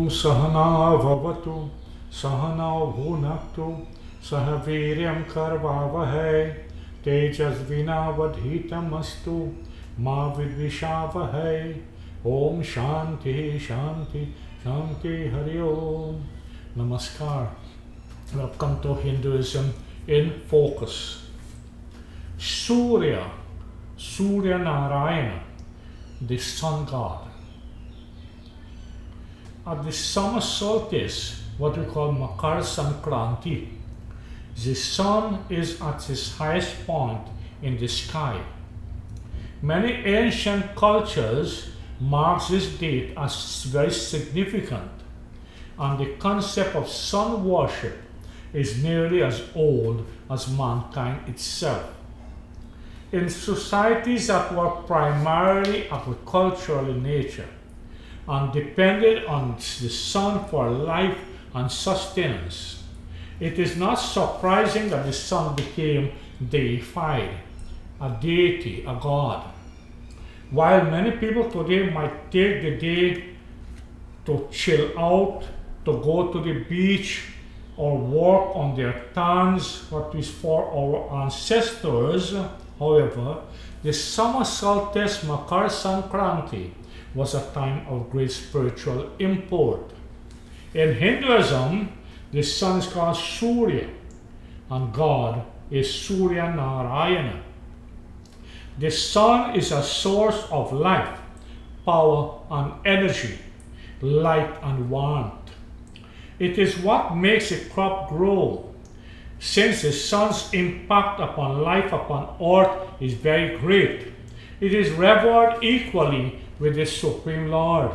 Sahana Vavatu Sahana Bhunaktu Sahaviryam Karvavahai Tejasvinavadhitamastu Ma Vidvishavahai. Om Shanti Shanti Shanti Hari Om. Namaskar. Welcome to Hinduism in Focus. Soorya, Soorya Naarayana, the sun god. At the summer solstice, what we call Makar Sankranti, the sun is at its highest point in the sky. Many ancient cultures mark this date as very significant, and the concept of sun worship is nearly as old as mankind itself. In societies that were primarily agricultural in nature and depended on the sun for life and sustenance, it is not surprising that the sun became deified, a deity, a god. While many people today might take the day to chill out, to go to the beach, or work on their tans, what is for our ancestors, however, the summer solstice Makar Sankranti was a time of great spiritual import. In Hinduism, the sun is called Soorya, and God is Soorya Naarayana. The sun is a source of life, power, and energy, light and warmth. It is what makes a crop grow. Since the sun's impact upon life upon earth is very great, it is revered equally with the Supreme Lord.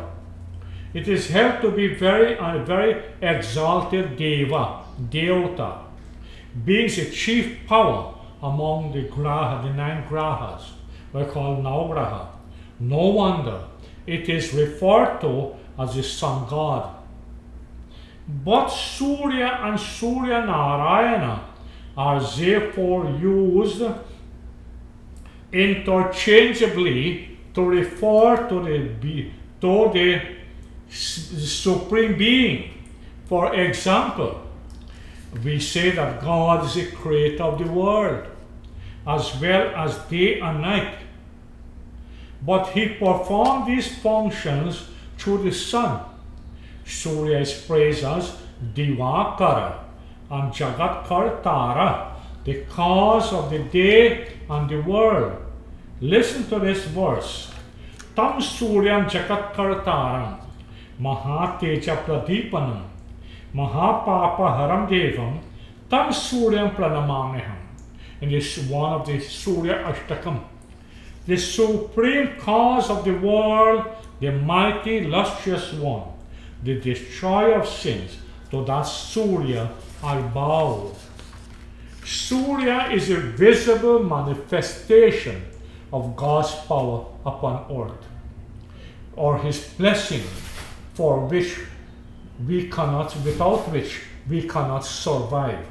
It is held to be a very exalted Deva, Devata, being the chief power among the Graha, the 9 Grahas, we call Navgraha. No wonder it is referred to as the sun god. But Soorya and Soorya Narayana are therefore used interchangeably to refer to the Supreme Being. For example, we say that God is the creator of the world, as well as day and night. But he performed these functions through the sun. Soorya is praised as Divakara and Jagat Kartara, the cause of the day and the world. Listen to this verse. Tam Suryam Jagat Kartaram Mahateja Pradipanam Mahapapa Haram Devam Tam Suryam Pranamameham. And this is one of the Soorya Ashtakam. The supreme cause of the world, the mighty, lustrous one, the destroyer of sins, to that Soorya I bow. Soorya is a visible manifestation of God's power upon earth, or his blessing, without which we cannot survive.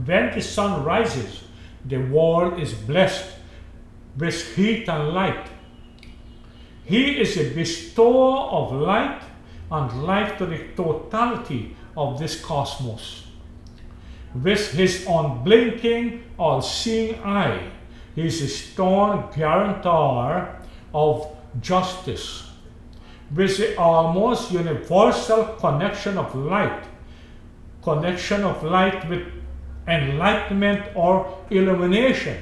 When the sun rises, the world is blessed with heat and light. He is a bestower of light and life to the totality of this cosmos. With his unblinking, all-seeing eye, he is a stern guarantor of justice. With the almost universal connection of light with enlightenment or illumination,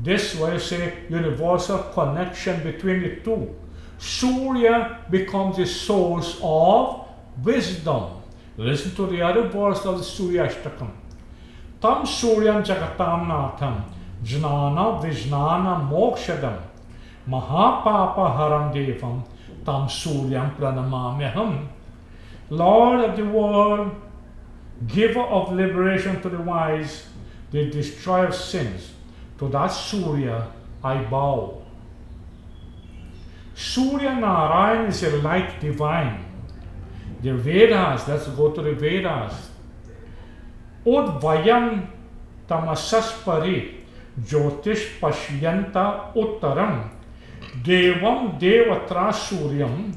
this is why I say universal connection between the two. Soorya becomes the source of wisdom. Listen to the other verse of the Soorya Ashtakam. Tam Suryam Jagatam Natham Jnana Vijnana Mokshadam Mahapapa Haram Devam Tam Suryam Pranamamyaham. Lord of the world, giver of liberation to the wise, the destroyer of sins, to that Soorya I bow. Soorya Narayan is a light divine. The Vedas, let's go to the Vedas. Udvayam tamasaspari jyotish pashyanta uttaram devam devatra suryam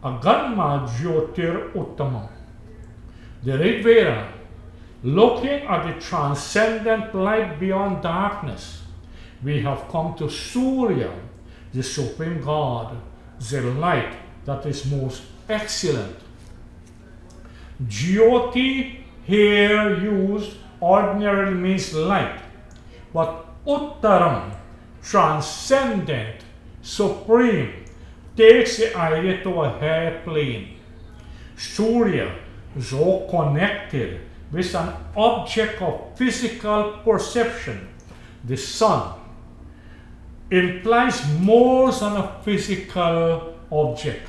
Aganma Jyotir Uttamam. The Rig Veda, looking at the transcendent light beyond darkness, we have come to Soorya, the Supreme God, the light that is most excellent. Jyoti here used ordinarily means light, but Uttaram, transcendent, supreme, takes the idea to a higher plane. Soorya is all connected with an object of physical perception. The sun implies more than a physical object.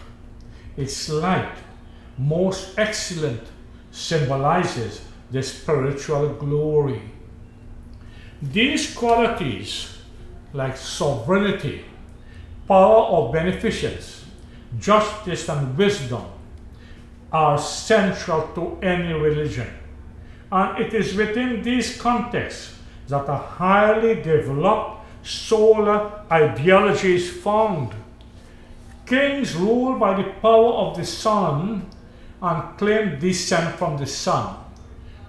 Its light, most excellent, symbolizes the spiritual glory. These qualities, like sovereignty, power of beneficence, justice, and wisdom, are central to any religion. And it is within these contexts that a highly developed solar ideology is found. Kings rule by the power of the sun and claim descent from the sun.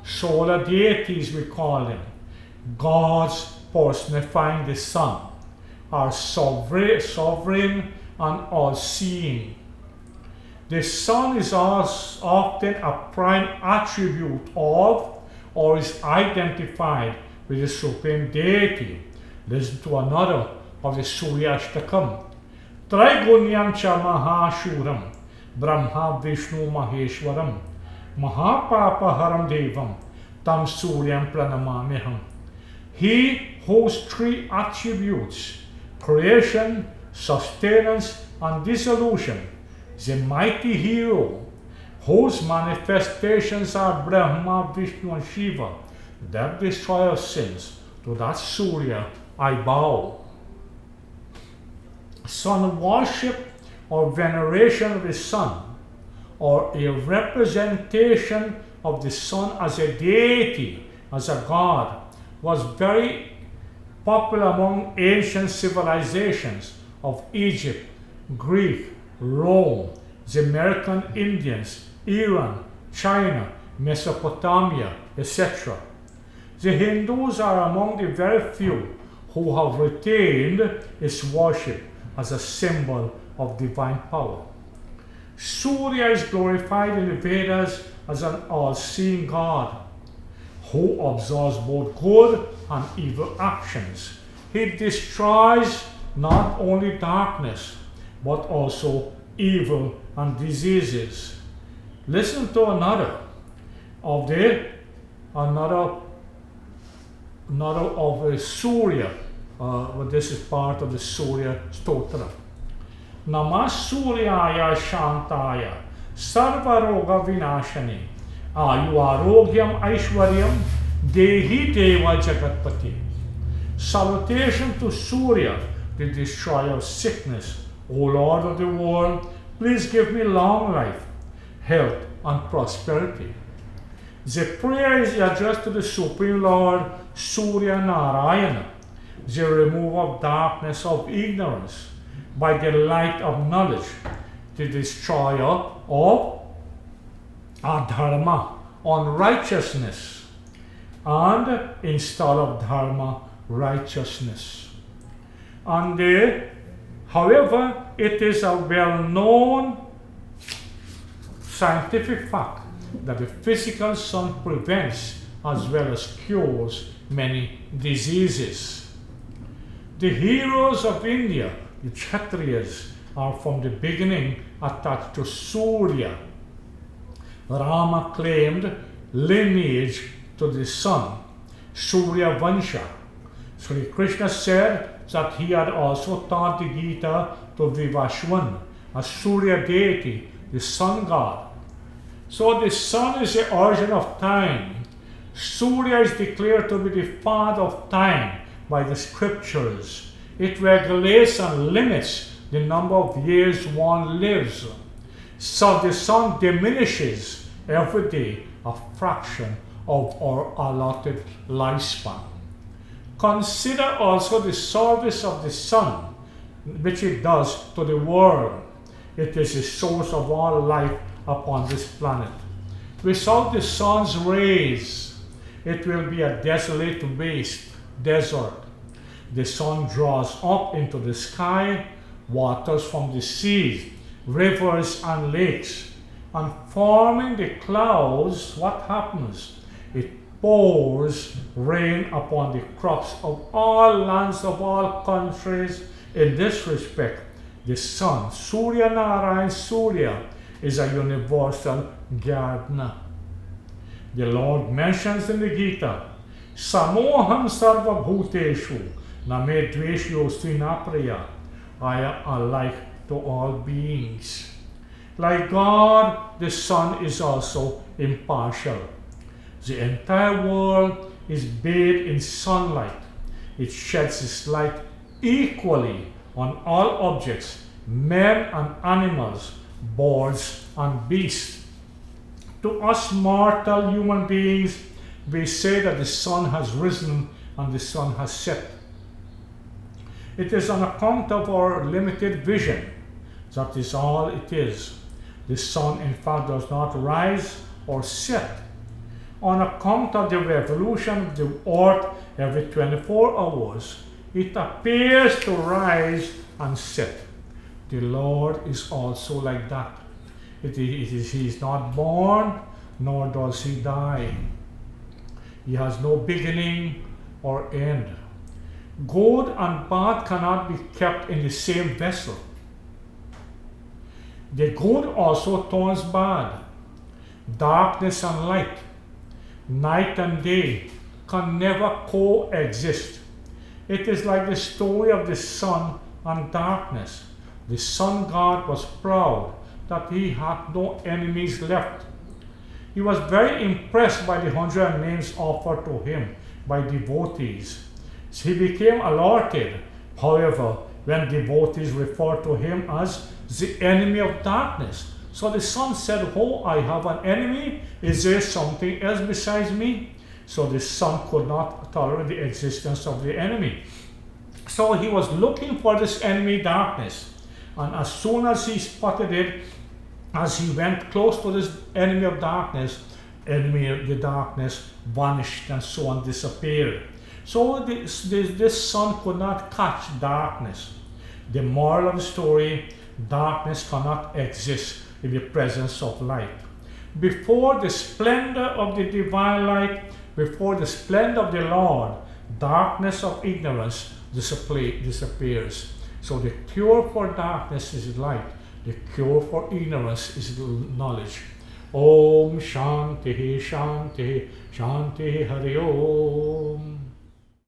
Solar deities, we call them, gods personifying the sun, are sovereign and all-seeing. The sun is often a prime attribute of or is identified with the supreme deity. Listen to another of the Soorya Ashtakam. Traigunyam cha mahashuram, Brahma Vishnu Maheshwaram, Mahapapaharam Devam, Tam Suryam Pranamamiham. He whose three attributes, creation, sustenance, and dissolution, the mighty hero, whose manifestations are Brahma, Vishnu, and Shiva, that destroyer of sins, to that Soorya I bow. Sun worship or veneration of the sun, or a representation of the sun as a deity, as a god, was very popular among ancient civilizations of Egypt, Greek, Rome, the American Indians, Iran, China, Mesopotamia, etc. The Hindus are among the very few who have retained its worship as a symbol of divine power. Soorya is glorified in the Vedas as an all-seeing God who observes both good and evil actions. He destroys not only darkness, but also evil and diseases. Listen to another of the Soorya. This is part of the Soorya Stotra. Namah Suryaya Shantaya Sarvaroga Vinashani Ayuarogyam Aishwaryam Dehi Deva Jagatpati. Salutation to Soorya, the destroyer of sickness. O Lord of the world, please give me long life, health, and prosperity. The prayer is addressed to the Supreme Lord, Soorya Naarayana, the remover of darkness of ignorance by the light of knowledge, the destroyer of Dharma, unrighteousness, and installer of Dharma, righteousness. And however, it is a well-known scientific fact that the physical sun prevents as well as cures many diseases. The heroes of India, the Kshatriyas, are from the beginning attached to Soorya. Rama claimed lineage to the sun, Soorya Vansha. Sri Krishna said that he had also taught the Gita to Vivashwan, a Soorya deity, the sun god. So the sun is the origin of time. Soorya is declared to be the father of time by the scriptures. It regulates and limits the number of years one lives. So the sun diminishes every day a fraction of our allotted lifespan. Consider also the service of the sun, which it does to the world. It is the source of all life upon this planet. Without the sun's rays, it will be a desolate waste, desert. The sun draws up into the sky waters from the seas, rivers and lakes, and forming the clouds, what happens? It pours rain upon the crops of all lands, of all countries. In this respect, the sun, Soorya Naarayana Soorya, is a universal gardener. The Lord mentions in the Gita, Samoham sarva bhuteshu name dveshyo srinapriya. I am alike to all beings. Like God, the sun is also impartial. The entire world is bathed in sunlight. It sheds its light equally on all objects, men and animals, birds and beasts. To us mortal human beings, we say that the sun has risen and the sun has set. It is on account of our limited vision. That is all it is. The sun, in fact, does not rise or set. On account of the revolution of the earth every 24 hours, it appears to rise and set. The Lord is also like that. He is not born, nor does he die. He has no beginning or end. Good and bad cannot be kept in the same vessel. The good also turns bad. Darkness and light, night and day can never coexist. It is like the story of the sun and darkness. The sun god was proud that he had no enemies left. He was very impressed by the 100 names offered to him by devotees. He became alerted, however, when devotees referred to him as the enemy of darkness. So the sun said, oh, I have an enemy. Is there something else besides me? So the sun could not tolerate the existence of the enemy. So he was looking for this enemy darkness. And as soon as he spotted it, as he went close to this enemy of darkness, the darkness vanished and so on, disappeared. So this sun could not catch darkness. The moral of the story, darkness cannot exist in the presence of light. Before the splendor of the divine light, before the splendor of the Lord, darkness of ignorance disappears. So the cure for darkness is light. The cure for ignorance is knowledge. Om Shanti Shanti Shanti Hari Om.